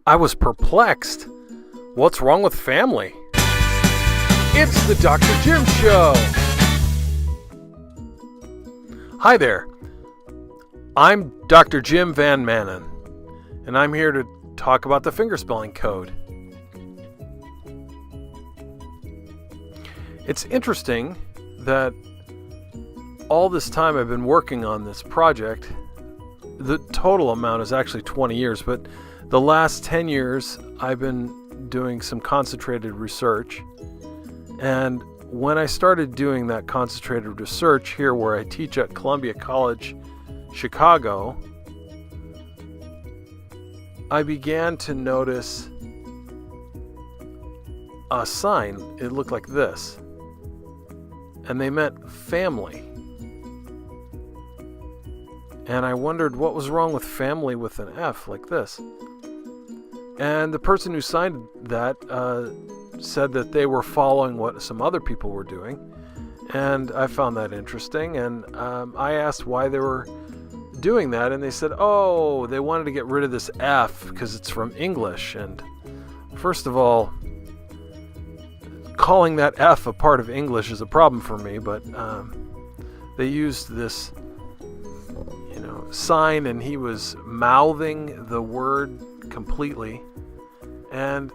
I was perplexed. What's wrong with family? It's the Dr. Jim Show! Hi there. I'm Dr. Jim Van Manen, and I'm here to talk about the fingerspelling code. It's interesting that all this time I've been working on this project, the total amount is actually 20 years, but the last 10 years I've been doing some concentrated research. And when I started doing that concentrated research here where I teach at Columbia College, Chicago, I began to notice a sign. It looked like this. And they meant family. And I wondered what was wrong with family with an F like this. And the person who signed that said that they were following what some other people were doing. And I found that interesting. And I asked why they were doing that. And they said, oh, they wanted to get rid of this F because it's from English. And first of all, calling that F a part of English is a problem for me. But they used this sign, and he was mouthing the word completely. And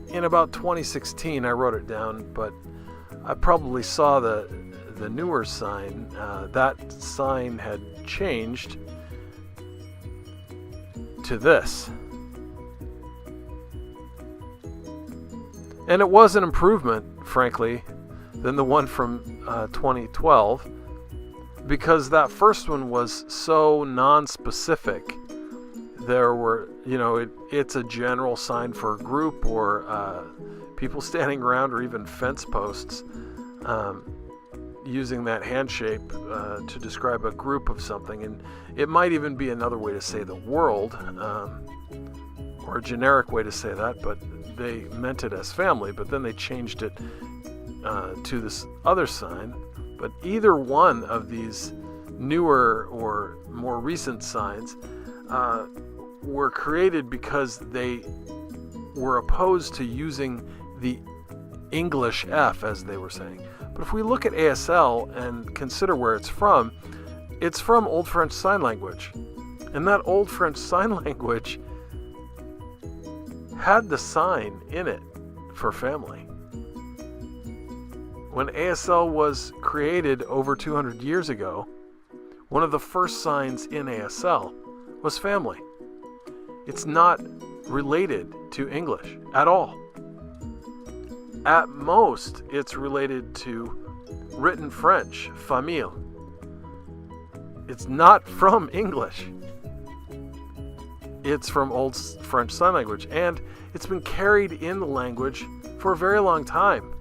in about 2016 I wrote it down, but I probably saw the newer sign. That sign had changed to this, and it was an improvement, frankly, than the one from 2012, because that first one was so non-specific. There were, it's a general sign for a group or people standing around, or even fence posts using that hand shape to describe a group of something. And it might even be another way to say the world, or a generic way to say that, but they meant it as family, but then they changed it to this other sign. But either one of these newer or more recent signs were created because they were opposed to using the English F, as they were saying. But if we look at ASL and consider where it's from Old French Sign Language. And that Old French Sign Language had the sign in it for family. When ASL was created over 200 years ago, one of the first signs in ASL was family. It's not related to English at all. At most, it's related to written French, famille. It's not from English. It's from Old French Sign Language, and it's been carried in the language for a very long time.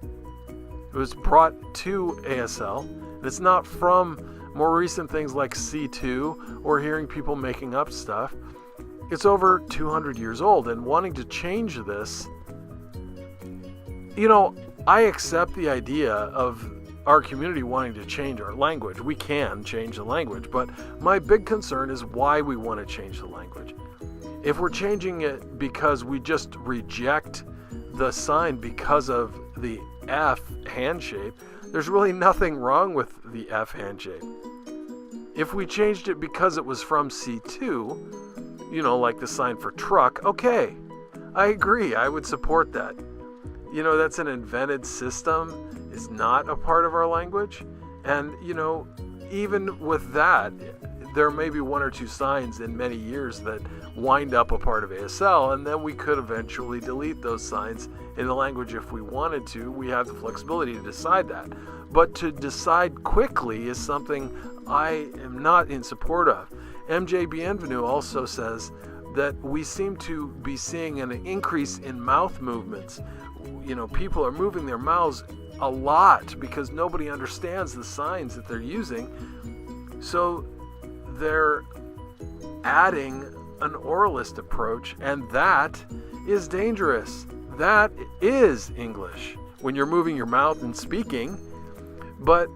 It was brought to ASL, and it's not from more recent things like C2 or hearing people making up stuff. It's over 200 years old, and wanting to change this, I accept the idea of our community wanting to change our language. We can change the language, but my big concern is why we want to change the language. If we're changing it because we just reject the sign because of the F hand shape, there's really nothing wrong with the F hand shape. If we changed it because it was from C2, like the sign for truck, okay, I agree, I would support that. That's an invented system. It's not a part of our language. And, even with that, there may be one or two signs in many years that wind up a part of ASL, and then we could eventually delete those signs in the language if we wanted to. We have the flexibility to decide that. But to decide quickly is something I am not in support of. MJ Bienvenu also says that we seem to be seeing an increase in mouth movements. People are moving their mouths a lot because nobody understands the signs that they're using. So they're adding an oralist approach, and that is dangerous. That is English when you're moving your mouth and speaking, but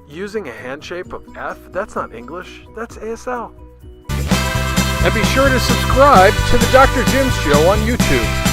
using a hand shape of F, that's not English, that's ASL. And be sure to subscribe to the Dr. Jim Show on YouTube.